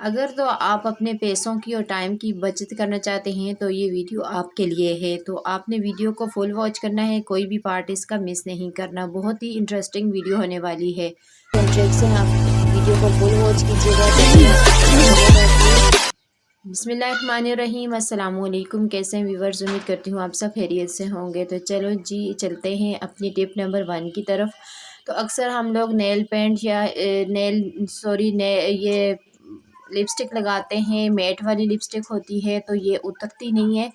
अगर तो आप अपने पैसों की और टाइम की बचत करना चाहते हैं तो ये वीडियो आपके लिए है। तो आपने वीडियो को फुल वॉच करना है, कोई भी पार्ट इसका मिस नहीं करना। बहुत ही इंटरेस्टिंग वीडियो होने वाली है। इंट्रेक्शन आप वीडियो को फुल वॉच कीजिएगा। बिस्मिल्लाहिर्रहमानिर्रहीम, अस्सलाम वालेकुम। कैसे हैं व्यूवर्स? उम्मीद करती हूँ आप सब खैरियत से होंगे। तो चलो जी, चलते हैं अपनी टिप नंबर 1 की तरफ। तो अक्सर हम लोग नेल पेंट या ये लिपस्टिक लगाते हैं। मैट वाली लिपस्टिक होती है तो ये उतरती नहीं है।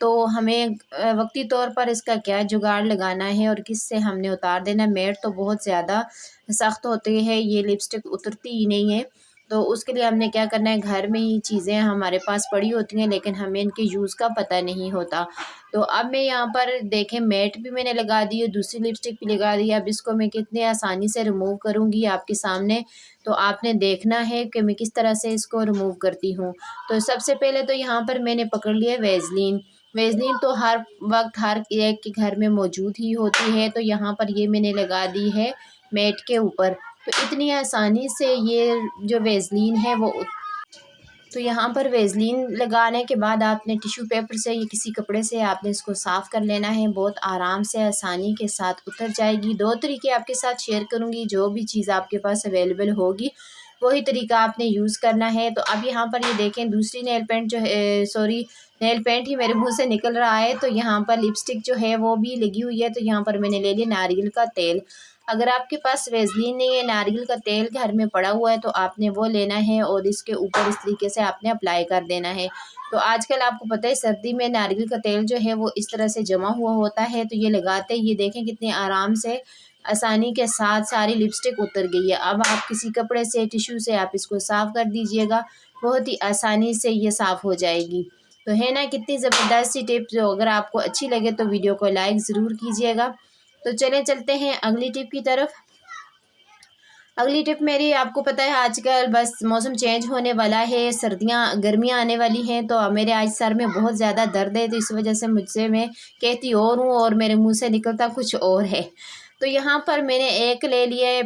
तो हमें वक्ती तौर पर इसका क्या जुगाड़ लगाना है और किससे हमने उतार देना। मैट तो बहुत ज़्यादा सख्त होते हैं, ये लिपस्टिक उतरती ही नहीं है। तो उसके लिए हमने क्या करना है, घर में ही चीज़ें हमारे पास पड़ी होती हैं लेकिन हमें इनके यूज़ का पता नहीं होता। तो अब मैं यहाँ पर देखें, मैट भी मैंने लगा दी और दूसरी लिपस्टिक भी लगा दी। अब इसको मैं कितने आसानी से रिमूव करूँगी आपके सामने। तो आपने देखना है कि मैं किस तरह से इसको रिमूव करती हूँ। तो सबसे पहले तो यहाँ पर मैंने पकड़ लिया वेज़लिन। वेज़लिन तो हर वक्त हर एक के घर में मौजूद ही होती है। तो यहाँ पर ये मैंने लगा दी है मैट के ऊपर। तो इतनी आसानी से ये जो वेज़लिन है वो तो यहाँ पर वेज़लिन लगाने के बाद आपने टिश्यू पेपर से या किसी कपड़े से आपने इसको साफ़ कर लेना है। बहुत आराम से आसानी के साथ उतर जाएगी। 2 तरीके आपके साथ शेयर करूँगी, जो भी चीज़ आपके पास अवेलेबल होगी वही तरीका आपने यूज़ करना है। तो अब यहाँ पर ये देखें, दूसरी नेल पेंट जो है, सॉरी, नेल पेंट ही मेरे मुँह से निकल रहा है। तो यहाँ पर लिपस्टिक जो है वो भी लगी हुई है। तो यहाँ पर मैंने ले लिया नारियल का तेल। अगर आपके पास वेज़लिन नहीं है, नारियल का तेल घर में पड़ा हुआ है, तो आपने वो लेना है और इसके ऊपर इस तरीके से आपने अप्लाई कर देना है। तो आजकल आपको पता है सर्दी में नारियल का तेल जो है वो इस तरह से जमा हुआ होता है। तो ये लगाते ही ये देखें कितनी आराम से आसानी के साथ सारी लिपस्टिक उतर गई है। अब आप किसी कपड़े से, टिश्यू से आप इसको साफ़ कर दीजिएगा, बहुत ही आसानी से ये साफ़ हो जाएगी। तो है ना कितनी ज़बरदस्त सी टिप। जो अगर आपको अच्छी लगे तो वीडियो को लाइक ज़रूर कीजिएगा। तो चलें चलते हैं अगली टिप की तरफ। अगली टिप मेरी, आपको पता है आजकल बस मौसम चेंज होने वाला है, सर्दियाँ गर्मियाँ आने वाली हैं। तो मेरे आज सर में बहुत ज़्यादा दर्द है। तो इस वजह से मुझसे मैं कहती और हूँ और मेरे मुंह से निकलता कुछ और है। तो यहाँ पर मैंने एक ले लिए।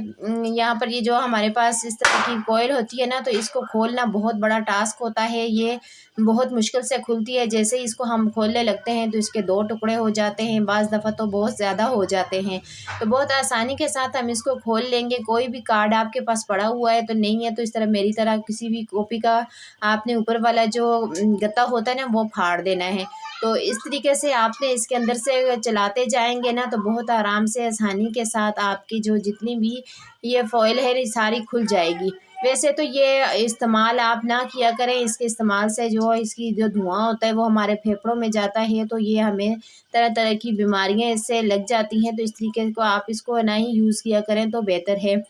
यहाँ पर ये जो हमारे पास इस तरह की कॉइल होती है ना, तो इसको खोलना बहुत बड़ा टास्क होता है। ये बहुत मुश्किल से खुलती है। जैसे ही इसको हम खोलने लगते हैं तो इसके 2 टुकड़े हो जाते हैं, बाज़ दफ़ा तो बहुत ज़्यादा हो जाते हैं। तो बहुत आसानी के साथ हम इसको खोल लेंगे। कोई भी कार्ड आपके पास पड़ा हुआ है तो नहीं है, तो इस तरह मेरी तरह किसी भी कॉपी का आपने ऊपर वाला जो गत्ता होता है ना वो फाड़ देना है। तो इस तरीके से आपने इसके अंदर से चलाते जाएंगे ना, तो बहुत आराम से आसानी के साथ आपकी जो जितनी भी ये फॉइल है ये सारी खुल जाएगी। वैसे तो ये इस्तेमाल आप ना किया करें। इसके इस्तेमाल से जो इसकी जो धुआं होता है वो हमारे फेफड़ों में जाता है। तो ये हमें तरह तरह की बीमारियां इससे लग जाती हैं। तो इस तरीके को आप इसको ना ही यूज़ किया करें तो बेहतर है।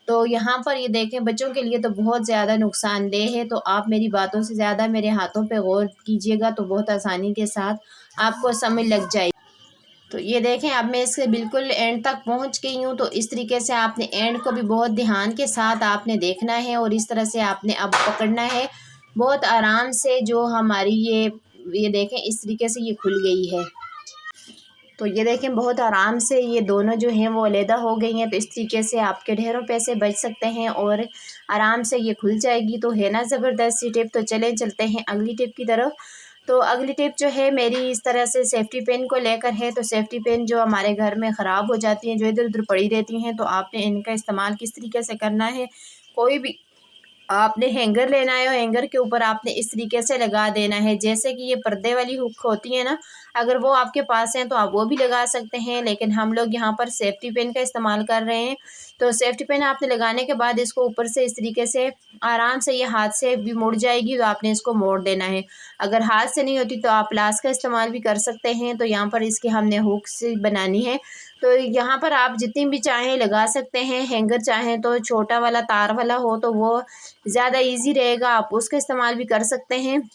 तो यहाँ पर ये देखें, बच्चों के लिए तो बहुत ज़्यादा नुकसानदेह है। तो आप मेरी बातों से ज़्यादा मेरे हाथों पे गौर कीजिएगा तो बहुत आसानी के साथ आपको समझ लग जाएगी। तो ये देखें, अब मैं इसके बिल्कुल एंड तक पहुंच गई हूँ। तो इस तरीके से आपने एंड को भी बहुत ध्यान के साथ आपने देखना है और इस तरह से आपने अब पकड़ना है बहुत आराम से। जो हमारी ये देखें इस तरीके से ये खुल गई है। तो ये देखें बहुत आराम से ये दोनों जो हैं वो अलहदा हो गई हैं। तो इस तरीके से आपके ढेरों पैसे बच सकते हैं और आराम से ये खुल जाएगी। तो है ना ज़बरदस्त सी टिप। तो चलें चलते हैं अगली टिप की तरफ। तो अगली टिप जो है मेरी इस तरह से सेफ्टी पिन को लेकर है। तो सेफ्टी पिन जो हमारे घर में ख़राब हो जाती हैं, जो इधर उधर पड़ी रहती हैं, तो आपने इनका इस्तेमाल किस तरीके से करना है। कोई भी आपने हैंगर लेना है और हैंगर के ऊपर आपने इस तरीके से लगा देना है। जैसे कि ये पर्दे वाली हुक होती है ना, अगर वो आपके पास है तो आप वो भी लगा सकते हैं, लेकिन हम लोग यहाँ पर सेफ्टी पिन का इस्तेमाल कर रहे हैं। तो सेफ्टी पिन आपने लगाने के बाद इसको ऊपर से इस तरीके से आराम से ये हाथ से भी मुड़ जाएगी। तो आपने इसको मोड़ देना है। अगर हाथ से नहीं होती तो आप प्लास का इस्तेमाल भी कर सकते हैं। तो यहाँ पर इसकी हमने हुक से बनानी है। तो यहाँ पर आप जितनी भी चाहें लगा सकते हैं। हैंगर चाहें तो छोटा वाला तार वाला हो तो वो ज़्यादा इजी रहेगा, आप उसका इस्तेमाल भी कर सकते हैं।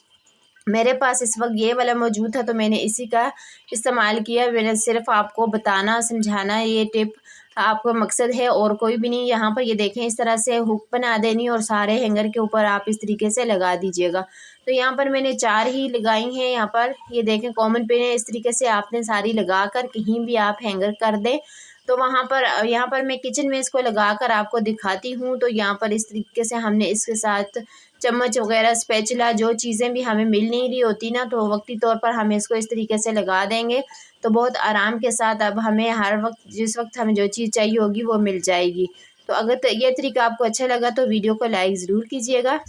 मेरे पास इस वक्त ये वाला मौजूद था तो मैंने इसी का इस्तेमाल किया। मैंने सिर्फ आपको बताना समझाना, ये टिप आपका मकसद है और कोई भी नहीं। यहाँ पर ये देखें इस तरह से हुक बना देनी और सारे हैंगर के ऊपर आप इस तरीके से लगा दीजिएगा। तो यहाँ पर मैंने 4 ही लगाई हैं। यहाँ पर ये देखें कॉमन पिन है। इस तरीके से आपने सारी लगा कर कहीं भी आप हैंगर कर दें। तो वहाँ पर यहाँ पर मैं किचन में इसको लगा कर आपको दिखाती हूँ। तो यहाँ पर इस तरीके से हमने इसके साथ चम्मच वगैरह, स्पैचुला, जो चीज़ें भी हमें मिल नहीं रही होती ना, तो वक्ती तौर पर हम इसको इस तरीके से लगा देंगे तो बहुत आराम के साथ अब हमें हर वक्त जिस वक्त हमें जो चीज़ चाहिए होगी वो मिल जाएगी। तो अगर ये तरीका आपको अच्छा लगा तो वीडियो को लाइक ज़रूर कीजिएगा।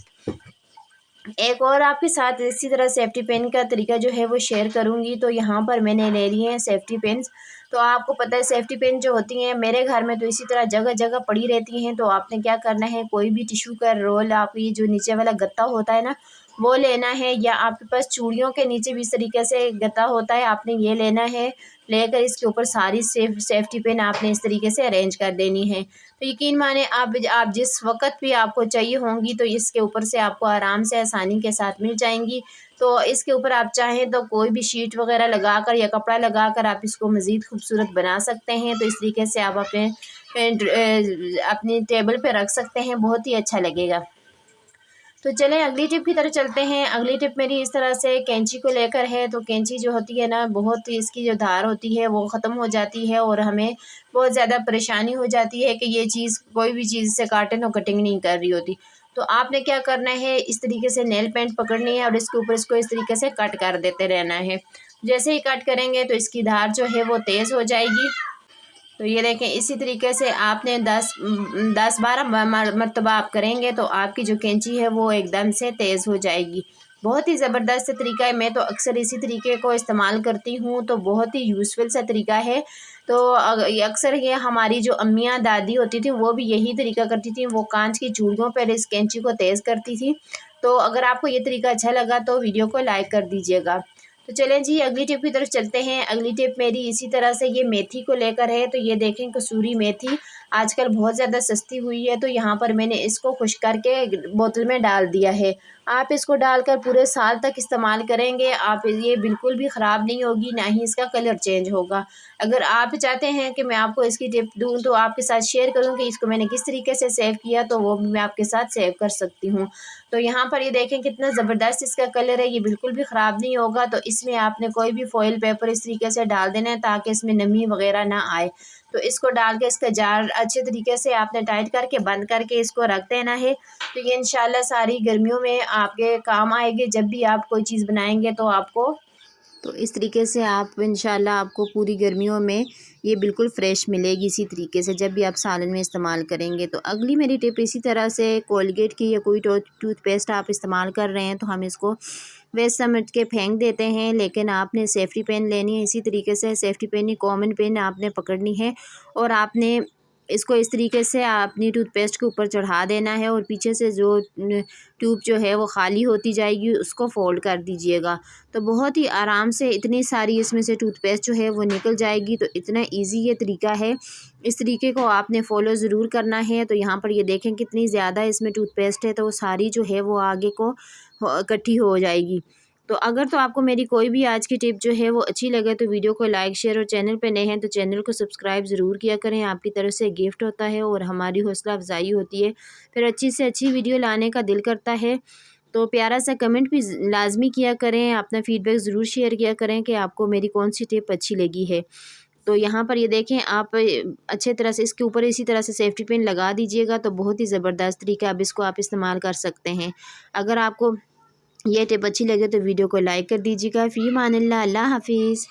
एक और आपके साथ इसी तरह सेफ्टी पिन का तरीका जो है वो शेयर करूँगी। तो यहाँ पर मैंने ले लिए हैं सेफ्टी पिन्स। तो आपको पता है सेफ्टी पिन जो होती हैं मेरे घर में तो इसी तरह जगह जगह पड़ी रहती हैं। तो आपने क्या करना है, कोई भी टिश्यू का रोल, आप ये जो नीचे वाला गत्ता होता है ना वो लेना है, या आपके पास चूड़ियों के नीचे भी इस तरीके से गत्ता होता है, आपने ये लेना है। लेकर इसके ऊपर सारी सेफ्टी पिन आपने इस तरीके से अरेंज कर देनी है। तो यकीन माने आप जिस वक़्त भी आपको चाहिए होंगी तो इसके ऊपर से आपको आराम से आसानी के साथ मिल जाएँगी। तो इसके ऊपर आप चाहें तो कोई भी शीट वग़ैरह लगाकर या कपड़ा लगाकर आप इसको मज़ीद खूबसूरत बना सकते हैं। तो इस तरीके से आप अपनी टेबल पे रख सकते हैं, बहुत ही अच्छा लगेगा। तो चलें अगली टिप की तरफ चलते हैं। अगली टिप मेरी इस तरह से कैंची को लेकर है। तो कैंची जो होती है ना, बहुत इसकी जो धार होती है वो ख़त्म हो जाती है और हमें बहुत ज़्यादा परेशानी हो जाती है कि ये चीज़ कोई भी चीज़ से काटें तो कटिंग नहीं कर रही होती। तो आपने क्या करना है, इस तरीके से नेल पेंट पकड़नी है और इसके ऊपर इसको इस तरीके से कट कर देते रहना है। जैसे ही कट करेंगे तो इसकी धार जो है वो तेज़ हो जाएगी। तो ये देखें, इसी तरीके से आपने 10-12 मरतबा आप करेंगे तो आपकी जो कैंची है वो एकदम से तेज़ हो जाएगी। बहुत ही ज़बरदस्त तरीका है, मैं तो अक्सर इसी तरीके को इस्तेमाल करती हूँ, तो बहुत ही यूज़फुल सा तरीका है। तो अक्सर ये हमारी जो अम्मियाँ दादी होती थी वो भी यही तरीका करती थी, वो कांच की चूड़ियों पर इस कैंची को तेज़ करती थी। तो अगर आपको ये तरीका अच्छा लगा तो वीडियो को लाइक कर दीजिएगा। तो चलें जी अगली टिप की तरफ चलते हैं। अगली टिप मेरी इसी तरह से ये मेथी को लेकर है। तो ये देखें, कसूरी मेथी आजकल बहुत ज़्यादा सस्ती हुई है। तो यहाँ पर मैंने इसको खुश्क करके बोतल में डाल दिया है। आप इसको डालकर पूरे साल तक इस्तेमाल करेंगे, आप ये बिल्कुल भी ख़राब नहीं होगी, ना ही इसका कलर चेंज होगा। अगर आप चाहते हैं कि मैं आपको इसकी टिप दूँ तो आपके साथ शेयर करूँ कि इसको मैंने किस तरीके से सेव किया, तो वो भी मैं आपके साथ सेव कर सकती हूँ। तो यहाँ पर ये देखें कितना ज़बरदस्त इसका कलर है, ये बिल्कुल भी ख़राब नहीं होगा। तो इसमें आपने कोई भी फॉइल पेपर इस तरीके से डाल देना है ताकि इसमें नमी वग़ैरह ना आए। तो इसको डाल के इसका जार अच्छे तरीके से आपने टाइट करके बंद करके इसको रख देना है। तो ये इंशाल्लाह सारी गर्मियों में आपके काम आएगी। जब भी आप कोई चीज़ बनाएँगे तो आपको तो इस तरीके से आप इंशाल्लाह आपको पूरी गर्मियों में ये बिल्कुल फ़्रेश मिलेगी इसी तरीके से जब भी आप सालन में इस्तेमाल करेंगे। तो अगली मेरी टिप इसी तरह से कोलगेट की या कोई टूथपेस्ट आप इस्तेमाल कर रहे हैं तो हम इसको वेस्ट समझ के फेंक देते हैं, लेकिन आपने सेफ्टी पिन लेनी है। इसी तरीके से सेफ्टी पिन, कॉमन पिन आपने पकड़नी है और आपने इसको इस तरीके से अपनी टूथपेस्ट के ऊपर चढ़ा देना है और पीछे से जो ट्यूब जो है वो खाली होती जाएगी उसको फ़ोल्ड कर दीजिएगा। तो बहुत ही आराम से इतनी सारी इसमें से टूथपेस्ट जो है वो निकल जाएगी। तो इतना इजी ये तरीका है, इस तरीके को आपने फ़ॉलो ज़रूर करना है। तो यहाँ पर ये देखें कितनी ज़्यादा इसमें टूथपेस्ट है, तो वो सारी जो है वो आगे को इकट्ठी हो जाएगी। तो अगर तो आपको मेरी कोई भी आज की टिप जो है वो अच्छी लगे तो वीडियो को लाइक, शेयर और चैनल पे नए हैं तो चैनल को सब्सक्राइब ज़रूर किया करें। आपकी तरफ से गिफ्ट होता है और हमारी हौसला अफजाई होती है, फिर अच्छी से अच्छी वीडियो लाने का दिल करता है। तो प्यारा सा कमेंट भी लाजमी किया करें, अपना फ़ीडबैक ज़रूर शेयर किया करें कि आपको मेरी कौन सी टिप अच्छी लगी है। तो यहाँ पर ये देखें, आप अच्छे तरह से इसके ऊपर इसी तरह से सेफ्टी पिन लगा दीजिएगा तो बहुत ही ज़बरदस्त तरीका, अब इसको आप इस्तेमाल कर सकते हैं। अगर आपको ये टिप अच्छी लगे तो वीडियो को लाइक कर दीजिएगा। फ़ी अमानिल्लाह, अल्लाह हाफ़िज़।